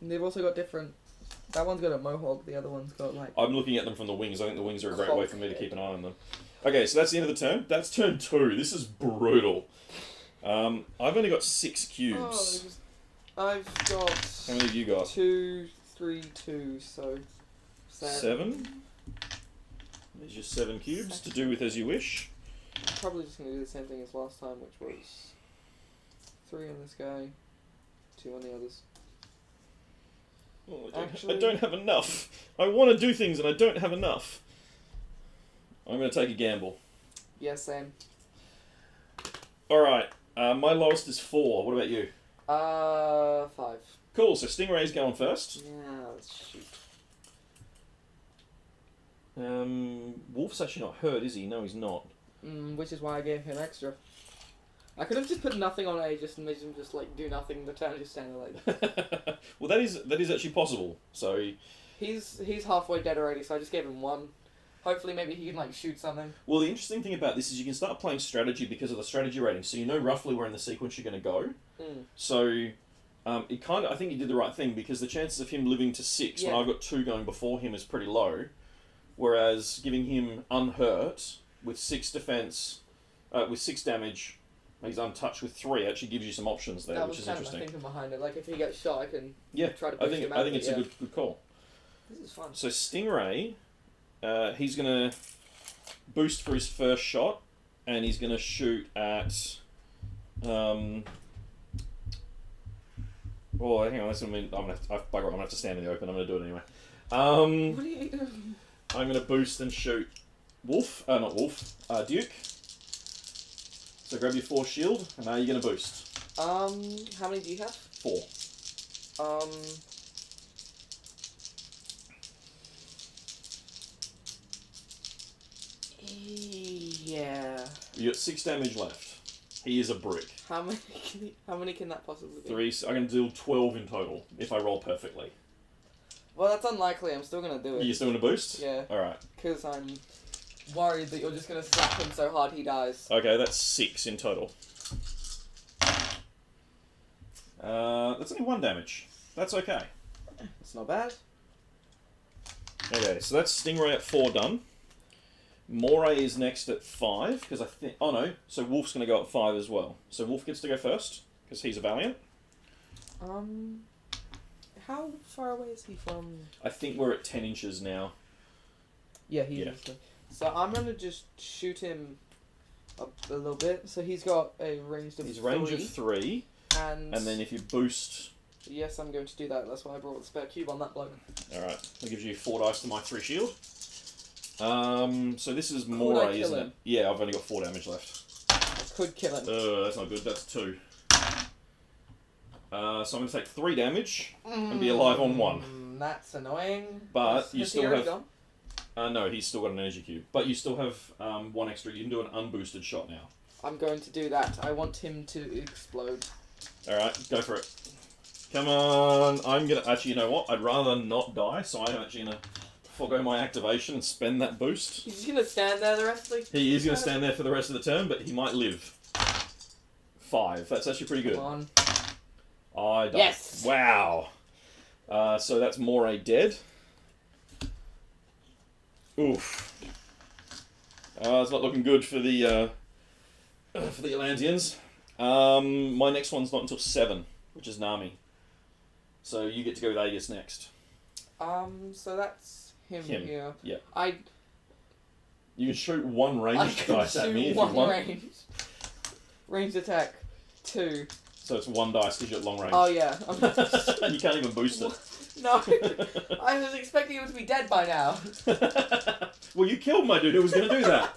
They've also got different. That one's got a mohawk. The other one's got like. I'm looking at them from the wings. I think the wings are a great way for me to keep an eye on them. Okay, so that's the end of the turn. That's turn 2. This is brutal. I've only got 6 cubes. Oh, I've got. How many have you got? 2, 3, 2. So. 7. There's your 7 cubes to do with as you wish. I'm probably just going to do the same thing as last time, which was 3 on this guy, 2 on the others. Oh, I don't have enough. I want to do things and I don't have enough. I'm going to take a gamble. Yeah, same. Alright, my lowest is 4. What about you? 5. Cool, so Stingray's going first. Yeah, let's shoot. Wolf's actually not hurt, is he? No, he's not. Which is why I gave him extra. I could have just put nothing on A, just made him just like do nothing. The turn just stand like. Well, that is actually possible. So he's halfway dead already. So I just gave him 1. Hopefully, maybe he can like shoot something. Well, the interesting thing about this is you can start playing strategy because of the strategy rating, so you know roughly where in the sequence you're going to go. So. It kind of, I think he did the right thing because the chances of him living to 6 when I've got 2 going before him is pretty low, whereas giving him unhurt with 6 defense, with 6 damage, he's untouched with 3 actually gives you some options there, which is interesting. That was kind of my thinking behind it. Like if he gets shot, I can try to I push think him out. I think it's a good call. This is fun. So Stingray, he's gonna boost for his first shot, and he's gonna shoot at. Oh, hang on. That's what I mean. I'm gonna have to stand in the open. I'm gonna do it anyway. What are you doing? I'm gonna boost and shoot Wolf. Not Wolf. Duke. So grab your 4 shield, and now you're gonna boost. How many do you have? 4. Yeah. You got 6 damage left. He is a brick. How many can that possibly be? 3. So I can do 12 in total if I roll perfectly. Well, that's unlikely. I'm still gonna do it. You're still gonna boost? Yeah. All right. Because I'm worried that you're just gonna slap him so hard he dies. Okay, that's 6 in total. That's only 1 damage. That's okay. It's not bad. Okay, so that's Stingray at 4 done. Moray is next at 5, because I think... Oh no, so Wolf's going to go at 5 as well. So Wolf gets to go first, because he's a Valiant. How far away is he from... I think we're at 10 inches now. Yeah, he is. So I'm going to just shoot him up a little bit. So he's got a range of 3. He's range of 3. And then if you boost... Yes, I'm going to do that. That's why I brought the spare cube on that bloke. Alright, that gives you 4 dice to my 3 shield. So this is Moray, isn't it? Yeah, I've only got 4 damage left. I could kill him. That's not good, that's 2. So I'm going to take 3 damage and be alive on 1. That's annoying. But you still have... Gone? No, he's still got an energy cube. But you still have 1 extra. You can do an unboosted shot now. I'm going to do that. I want him to explode. Alright, go for it. Come on. I'm going to... Actually, you know what? I'd rather not die, so I'm actually going to forgo my activation and spend that boost. He's just going to stand there the rest of the... He is going to stand there for the rest of the turn, but he might live. 5. That's actually pretty good. Come on. I died. Yes! Wow. So that's Moray dead. Oof. It's not looking good for the Atlanteans. My next one's not until 7, which is Nami. So you get to go with Aegis next. So that's him here. Yeah. You can shoot one ranged dice at me if you want. Ranged attack 2. So it's 1 dice because you're at long range. Oh yeah. And you can't even boost it. No. I was expecting him to be dead by now. Well, you killed my dude who was going to do that.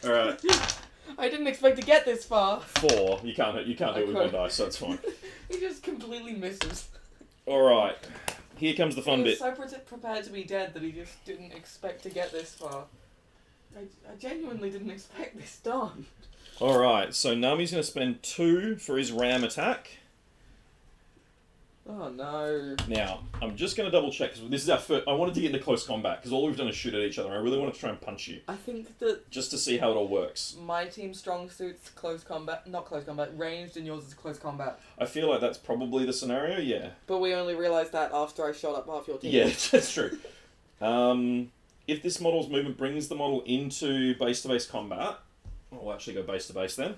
Alright. I didn't expect to get this far. 4. You can't do it with 1 dice, so that's fine. He just completely misses. Alright. Here comes the fun bit. He was so prepared to be dead that he just didn't expect to get this far. I genuinely didn't expect this done. Alright, so Nami's going to spend 2 for his ram attack. Oh no. Now, I'm just going to double check, because this is our first... I wanted to get into close combat, because all we've done is shoot at each other. I really want to try and punch you. I think that... Just to see how it all works. My team's strong suit's close combat... Not close combat, ranged, and yours is close combat. I feel like that's probably the scenario, yeah. But we only realised that after I shot up half your team. Yeah, that's true. If this model's movement brings the model into base-to-base combat... I'll actually go base-to-base then.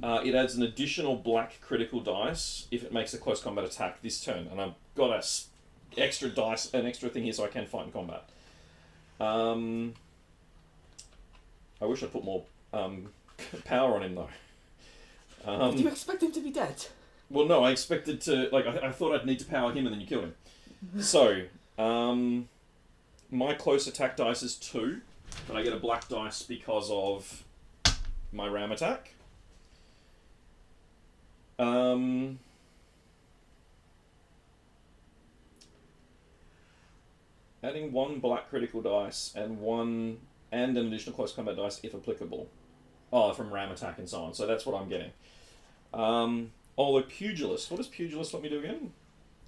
It adds an additional black critical dice if it makes a close combat attack this turn. And I've got an extra thing here so I can fight in combat. I wish I'd put more power on him though. Did you expect him to be dead? Well, no, I expected to... I thought I'd need to power him and then you killed him. So, my close attack dice is 2, but I get a black dice because of my ram attack. Adding 1 black critical dice and an additional close combat dice if applicable. Oh, from ram attack and so on. So that's what I'm getting. Although Pugilist, what does Pugilist let me do again?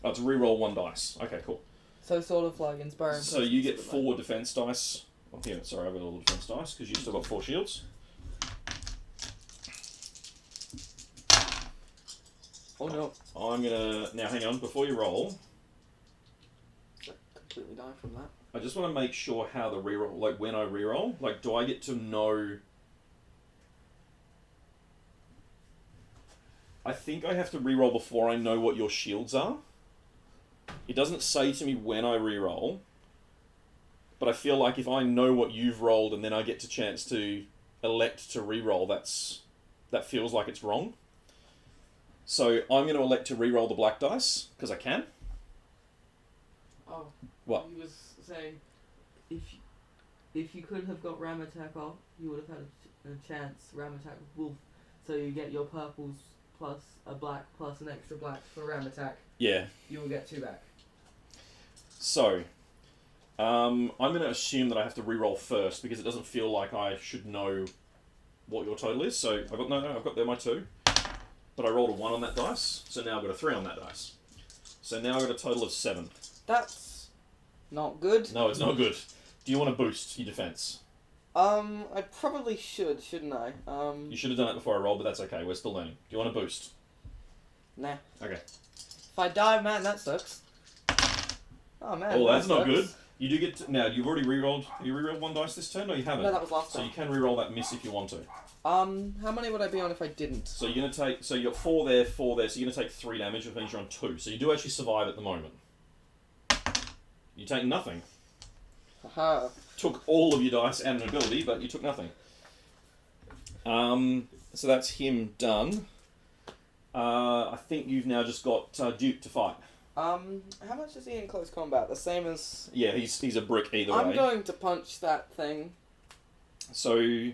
Oh, it's reroll 1 dice. Okay, cool. So sort of like inspiring. So you get 4 defense dice. Oh, here, sorry, I've got all the defense dice because you've still got 4 shields. Oh no. I'm gonna... Now, hang on, before you roll... Completely die from that. I just want to make sure how the reroll... Like, when I reroll, like, do I get to know... I think I have to reroll before I know what your shields are. It doesn't say to me when I reroll, but I feel like if I know what you've rolled and then I get the chance to elect to reroll, that feels like it's wrong. So I'm going to elect to reroll the black dice, because I can. Oh. What? He was saying, if you could have got ram attack off, you would have had a chance ram attack with wolf. So you get your purples plus a black plus an extra black for ram attack. Yeah. You will get 2 back. So, I'm going to assume that I have to reroll first, because it doesn't feel like I should know what your total is. So I've got there my 2. But I rolled a 1 on that dice, so now I've got a 3 on that dice. So now I've got a total of 7. That's not good. No, it's not good. Do you want to boost your defense? I probably shouldn't I? You should have done it before I rolled, but that's okay. We're still learning. Do you want to boost? Nah. Okay. If I die, man, that sucks. Oh man. Oh, that's not sucks. good. You do get now. You've already rerolled. You rerolled 1 dice this turn, or you haven't? No, that was last So time. you can reroll that miss if you want to. How many would I be on if I didn't? So you're gonna take. So you got 4 there, 4 there. So you're gonna take 3 damage, which means you're on 2. So you do actually survive at the moment. You take nothing. Haha. Took all of your dice and an ability, but you took nothing. So that's him done. I think you've now just got Duke to fight. How much is he in close combat? The same as... Yeah, he's a brick either way. I'm going to punch that thing. So... Oh,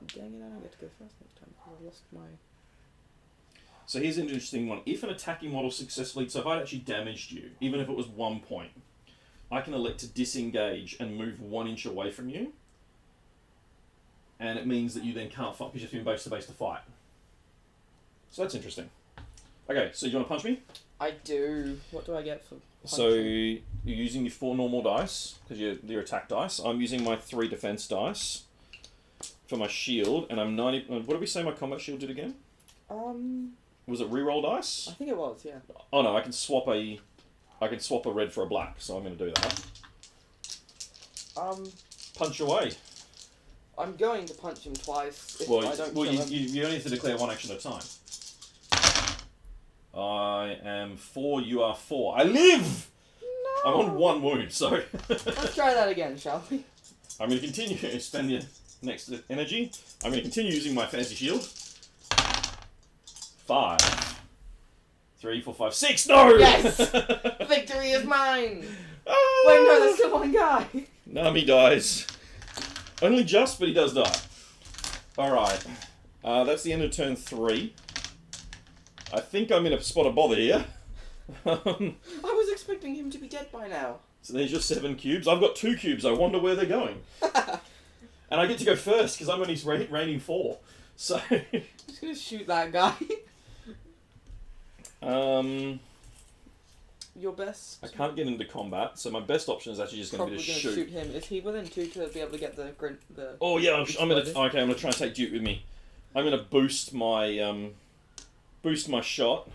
dang it, I don't get to go first next time because I lost my... So here's an interesting one. If an attacking model successfully... So if I'd actually damaged you, even if it was 1 point, I can elect to disengage and move 1 inch away from you. And it means that you then can't fight because you have to be base to base to fight. So that's interesting. Okay, so do you want to punch me? I do. What do I get for punching? So you're using your 4 normal dice, because you're attack dice. I'm using my 3 defense dice for my shield, and I'm 90... What did we say my combat shield did again? Was it reroll dice? I think it was, yeah. Oh no, I can swap a red for a black, so I'm going to do that. Punch away. I'm going to punch him twice if Well, I don't kill him. you only have to declare one action at a time. I am 4, you are 4. I live! No! I'm on 1 wound, so... Let's try that again, shall we? I'm going to continue to spend the next energy. I'm going to continue using my fancy shield. 5. 3, 4, 5, 6. No! Yes! Victory is mine! Ah! Wait, no, there's still one guy! Nami dies. Only just, but he does die. Alright. That's the end of turn 3. I think I'm in a spot of bother here. I was expecting him to be dead by now. So there's your 7 cubes. I've got 2 cubes. I wonder where they're going. And I get to go first, because I'm only reigning 4. So... I'm just gonna shoot that guy. Your best... I can't get into combat, so my best option is actually just going to be to shoot. Shoot him. Is he within 2 to be able to get the Oh yeah, I'm gonna try and take Duke with me. I'm gonna boost my shot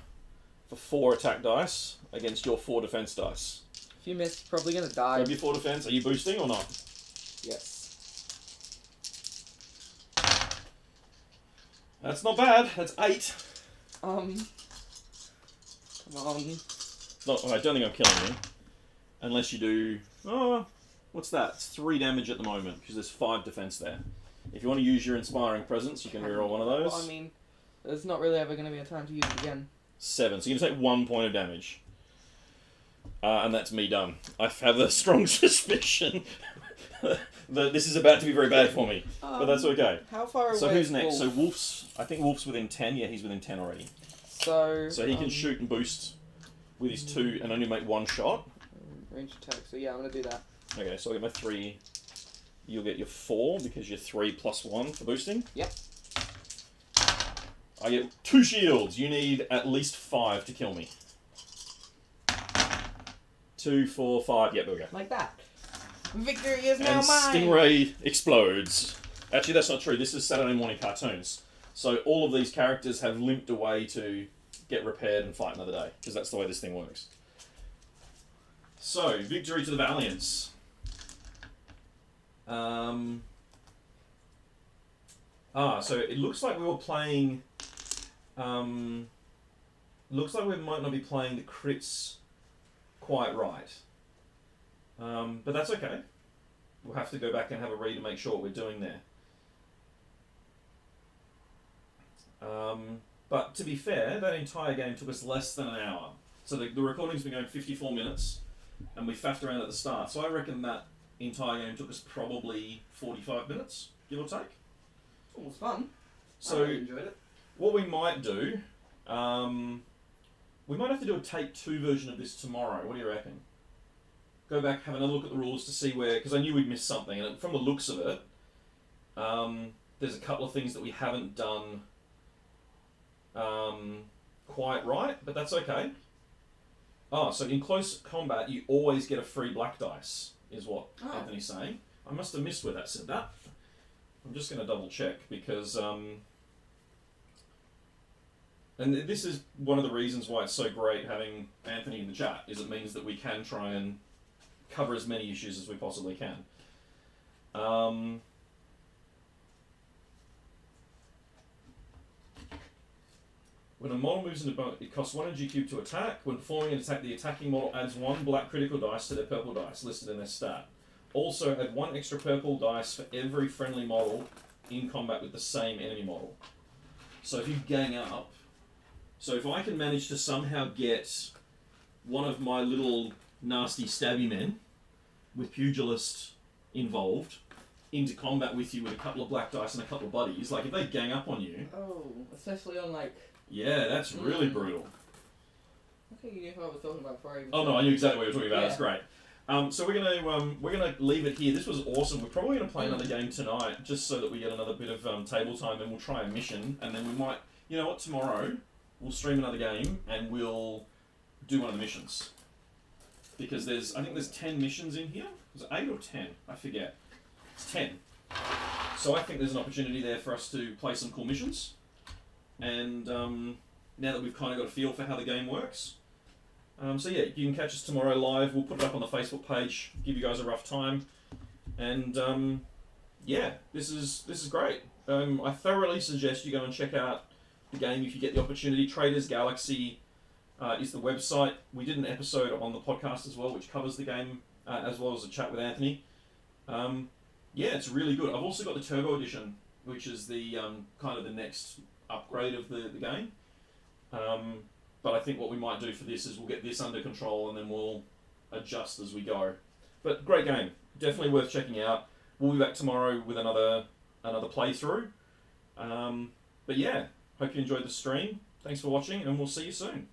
for 4 attack dice against your 4 defense dice. If you miss, you're probably gonna die. Grab your 4 defense. Are you boosting or not? Yes. That's not bad. That's 8. Come on. Not, I don't think I'm killing you, unless you do. Oh, what's that? It's 3 damage at the moment because there's 5 defense there. If you want to use your inspiring presence, you can reroll one of those. Well, I mean, there's not really ever going to be a time to use it again. 7. So you're going to take 1 point of damage. And that's me done. I have a strong suspicion that this is about to be very bad for me. But that's okay. How far away So who's is next? Wolf? So Wolf's... I think Wolf's within 10. Yeah, he's within 10 already. So he can shoot and boost with his 2 and only make 1 shot. Range attack. So yeah, I'm going to do that. Okay, so I'll get my 3. You'll get your 4 because you're 3 plus 1 for boosting. Yep. I get 2 shields. You need at least 5 to kill me. 2, 4, 5. Yep, there we go. Like that. Victory is now And mine! Stingray explodes. Actually, that's not true. This is Saturday morning cartoons. So all of these characters have limped away to get repaired and fight another day. Because that's the way this thing works. So, victory to the Valiants. So it looks like we were playing... looks like we might not be playing the crits quite right. But that's okay. We'll have to go back and have a read to make sure what we're doing there. But to be fair, that entire game took us less than an hour. So the recording's been going 54 minutes, and we faffed around at the start. So I reckon that entire game took us probably 45 minutes, give or take. It was fun. So I really enjoyed it. what we might do, we might have to do a take 2 version of this tomorrow. What do you reckon? Go back, have another look at the rules to see where, because I knew we'd missed something, and from the looks of it, there's a couple of things that we haven't done quite right, but that's okay. Oh, so in close combat, you always get a free black dice, is what Anthony's saying. I must have missed where that said that. I'm just going to double check, because... and this is one of the reasons why it's so great having Anthony in the chat, is it means that we can try and cover as many issues as we possibly can. When a model moves into it costs 1 energy cube to attack. When performing an attack, the attacking model adds 1 black critical dice to their purple dice listed in their stat. Also, add 1 extra purple dice for every friendly model in combat with the same enemy model. So if you gang up... So if I can manage to somehow get one of my little nasty stabby men with Pugilist involved into combat with you with a couple of black dice and a couple of buddies, like if they gang up on you... Oh, especially on like... Yeah, that's really brutal. I think you knew who I was talking about before I even... Oh no, I knew exactly what you were talking about. Yeah. That's great. So we're gonna leave it here. This was awesome. We're probably gonna play another game tonight, just so that we get another bit of table time, and we'll try a mission, and then we might, you know what, tomorrow we'll stream another game and we'll do one of the missions. Because I think there's 10 missions in here. Was it 8 or 10? I forget. It's 10. So I think there's an opportunity there for us to play some cool missions. And now that we've kind of got a feel for how the game works. So yeah, you can catch us tomorrow live. We'll put it up on the Facebook page, give you guys a rough time. And yeah, this is great. I thoroughly suggest you go and check out the game if you get the opportunity. Traders Galaxy is the website. We did an episode on the podcast as well, which covers the game, as well as a chat with Anthony. Yeah, it's really good. I've also got the Turbo Edition, which is the kind of the next upgrade of the game. But I think what we might do for this is we'll get this under control and then we'll adjust as we go. But great game. Definitely worth checking out. We'll be back tomorrow with another playthrough. But yeah, hope you enjoyed the stream. Thanks for watching and we'll see you soon.